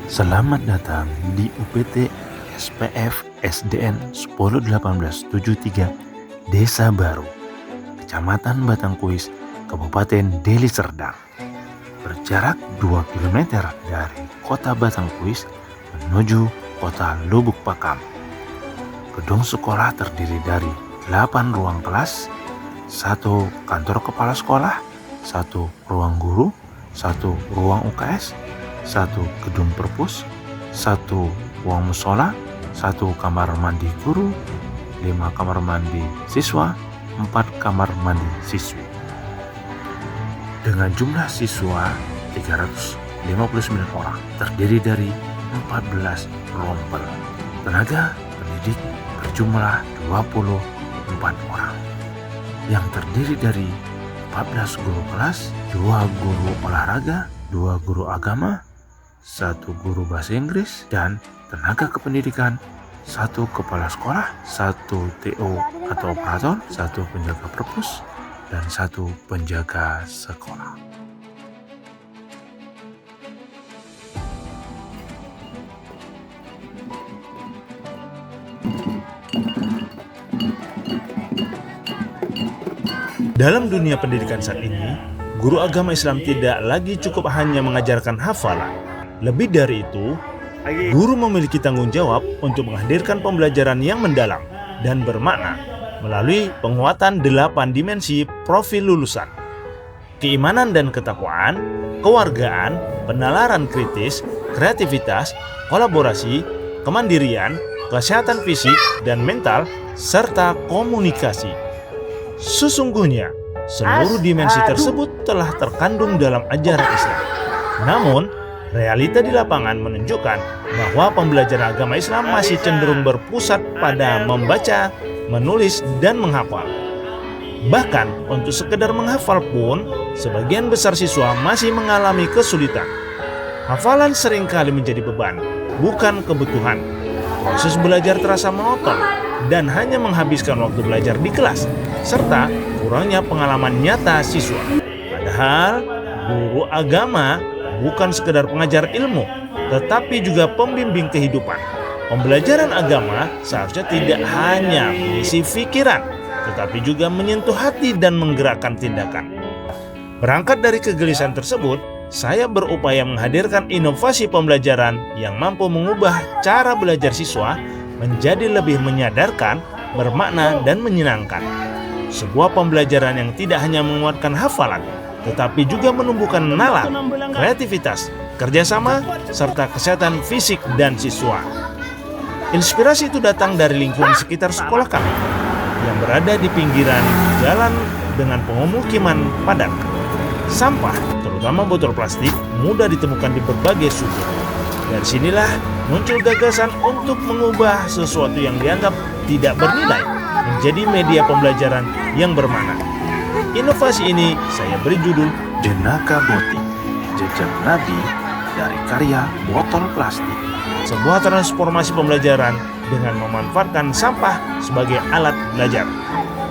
Selamat datang di UPT SPF SDN 101873 Desa Baru, Kecamatan Batangkuis, Kabupaten Deli Serdang. Berjarak 2 km dari kota Batangkuis menuju kota Lubuk Pakam. Gedung sekolah terdiri dari 8 ruang kelas, 1 kantor kepala sekolah, 1 ruang guru, 1 ruang UKS, 1 gedung perpus, 1 ruang musola, 1 kamar mandi guru, 5 kamar mandi siswa, 4 kamar mandi siswi. Dengan jumlah siswa 359 orang, terdiri dari 14 rompel. Tenaga pendidik berjumlah 24 orang, yang terdiri dari 14 guru kelas, 2 guru olahraga, 2 guru agama, 1 guru bahasa Inggris, dan tenaga kependidikan, 1 kepala sekolah, 1 TO atau operator, 1 penjaga perpus, dan 1 penjaga sekolah. Dalam dunia pendidikan saat ini, guru agama Islam tidak lagi cukup hanya mengajarkan hafalan. Lebih dari itu, guru memiliki tanggung jawab untuk menghadirkan pembelajaran yang mendalam dan bermakna melalui penguatan 8 dimensi profil lulusan: keimanan dan ketakwaan, kewargaan, penalaran kritis, kreativitas, kolaborasi, kemandirian, kesehatan fisik dan mental, serta komunikasi. Sesungguhnya, seluruh dimensi tersebut telah terkandung dalam ajaran Islam. Namun, realita di lapangan menunjukkan bahwa pembelajaran agama Islam masih cenderung berpusat pada membaca, menulis, dan menghafal. Bahkan untuk sekedar menghafal pun, sebagian besar siswa masih mengalami kesulitan. Hafalan seringkali menjadi beban, bukan kebutuhan. Proses belajar terasa monoton dan hanya menghabiskan waktu belajar di kelas, serta kurangnya pengalaman nyata siswa. Padahal, guru agama bukan sekedar pengajar ilmu, tetapi juga pembimbing kehidupan. Pembelajaran agama seharusnya tidak hanya mengisi pikiran, tetapi juga menyentuh hati dan menggerakkan tindakan. Berangkat dari kegelisahan tersebut, saya berupaya menghadirkan inovasi pembelajaran yang mampu mengubah cara belajar siswa menjadi lebih menyadarkan, bermakna, dan menyenangkan. Sebuah pembelajaran yang tidak hanya menguatkan hafalan, tetapi juga menumbuhkan nalar, kreativitas, kerjasama, serta kesehatan fisik dan siswa. Inspirasi itu datang dari lingkungan sekitar sekolah kami, yang berada di pinggiran jalan dengan pemukiman padat. Sampah, terutama botol plastik, mudah ditemukan di berbagai sudut. Dari sinilah muncul gagasan untuk mengubah sesuatu yang dianggap tidak bernilai menjadi media pembelajaran yang bermakna. Inovasi ini saya beri judul Jenaka Botik, Jejak Nabi dari karya botol plastik. Sebuah transformasi pembelajaran dengan memanfaatkan sampah sebagai alat belajar.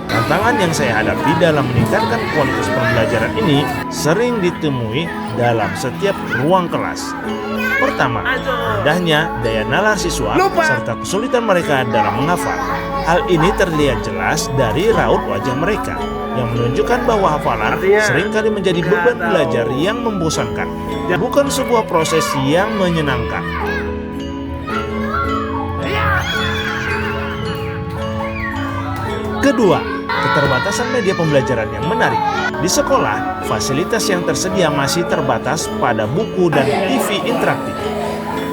Tantangan yang saya hadapi dalam meningkatkan kualitas pembelajaran ini sering ditemui dalam setiap ruang kelas. Pertama, rendahnya daya nalar siswa serta kesulitan mereka dalam menghafal. Hal ini terlihat jelas dari raut wajah mereka yang menunjukkan bahwa hafalan seringkali menjadi beban belajar yang membosankan, bukan sebuah proses yang menyenangkan. Kedua, keterbatasan media pembelajaran yang menarik. Di sekolah, fasilitas yang tersedia masih terbatas pada buku dan TV interaktif.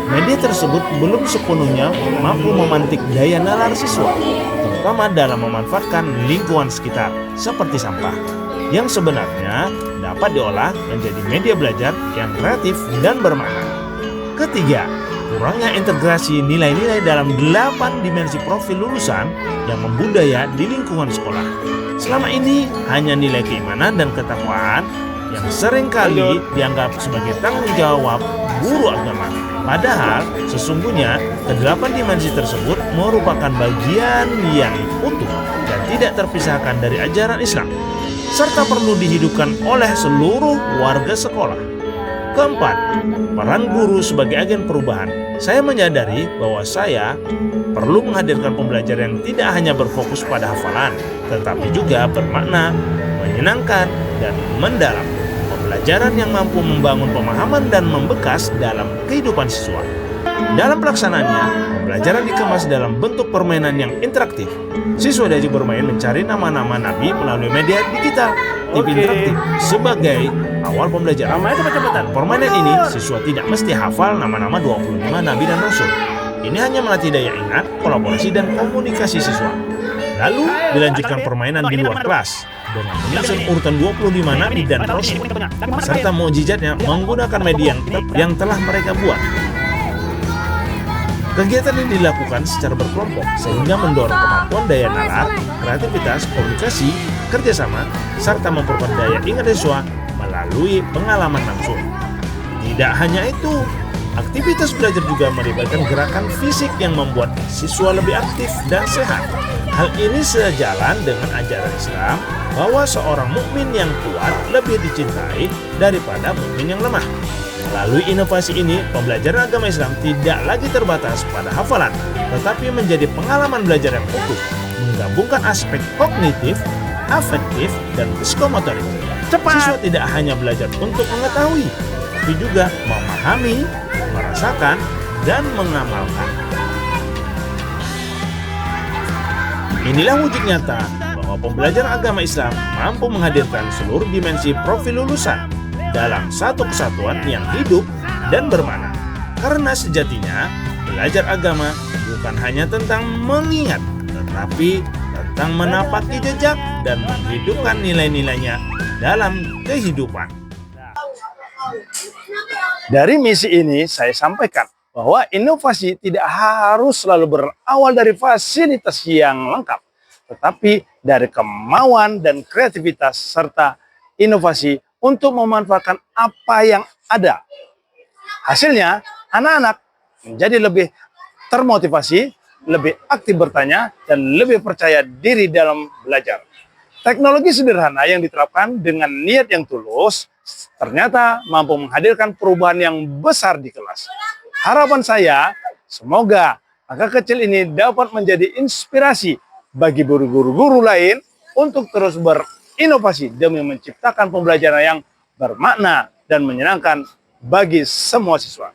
Media tersebut belum sepenuhnya mampu memantik daya nalar siswa, terutama dalam memanfaatkan lingkungan sekitar, seperti sampah, yang sebenarnya dapat diolah menjadi media belajar yang kreatif dan bermakna. Ketiga, kurangnya integrasi nilai-nilai dalam 8 dimensi profil lulusan yang membudaya di lingkungan sekolah. Selama ini hanya nilai keimanan dan ketakwaan yang seringkali dianggap sebagai tanggung jawab guru agama. Padahal sesungguhnya ke-8 dimensi tersebut merupakan bagian yang utuh dan tidak terpisahkan dari ajaran Islam. serta perlu dihidupkan oleh seluruh warga sekolah. Keempat, peran guru sebagai agen perubahan. Saya menyadari bahwa saya perlu menghadirkan pembelajaran yang tidak hanya berfokus pada hafalan, tetapi juga bermakna, menyenangkan, dan mendalam. Pembelajaran yang mampu membangun pemahaman dan membekas dalam kehidupan siswa. Dalam pelaksanaannya, pembelajaran dikemas dalam bentuk permainan yang interaktif. Siswa diajak bermain mencari nama-nama nabi melalui media digital, TV interaktif, sebagai awal pembelajaran. Permainan ini, siswa tidak mesti hafal nama-nama 25 nabi dan rasul. Ini hanya melatih daya ingat, kolaborasi, dan komunikasi siswa. Lalu dilanjutkan permainan di luar kelas dengan menyusun urutan 25 nabi dan rasul serta mukjizatnya menggunakan media yang telah mereka buat. Kegiatan ini dilakukan secara berkelompok sehingga mendorong kemampuan daya nalar, kreativitas, komunikasi, kerjasama, serta memperkuat daya ingat siswa melalui pengalaman langsung. Tidak hanya itu, aktivitas belajar juga melibatkan gerakan fisik yang membuat siswa lebih aktif dan sehat. Hal ini sejalan dengan ajaran Islam bahwa seorang mukmin yang kuat lebih dicintai daripada mukmin yang lemah. Melalui inovasi ini, pembelajaran agama Islam tidak lagi terbatas pada hafalan, tetapi menjadi pengalaman belajar yang utuh, menggabungkan aspek kognitif, afektif, dan psikomotorik. Siswa tidak hanya belajar untuk mengetahui, tapi juga memahami, merasakan, dan mengamalkan. Inilah wujud nyata bahwa pembelajaran agama Islam mampu menghadirkan seluruh dimensi profil lulusan dalam satu kesatuan yang hidup dan bermakna. Karena sejatinya, belajar agama bukan hanya tentang mengingat, tetapi tentang menapaki jejak dan menghidupkan nilai-nilainya dalam kehidupan. Dari misi ini saya sampaikan bahwa inovasi tidak harus selalu berawal dari fasilitas yang lengkap, tetapi dari kemauan dan kreativitas serta inovasi untuk memanfaatkan apa yang ada. Hasilnya, anak-anak menjadi lebih termotivasi, lebih aktif bertanya, dan lebih percaya diri dalam belajar. Teknologi sederhana yang diterapkan dengan niat yang tulus ternyata mampu menghadirkan perubahan yang besar di kelas. Harapan saya, semoga angka kecil ini dapat menjadi inspirasi bagi guru-guru lain untuk terus berinovasi demi menciptakan pembelajaran yang bermakna dan menyenangkan bagi semua siswa.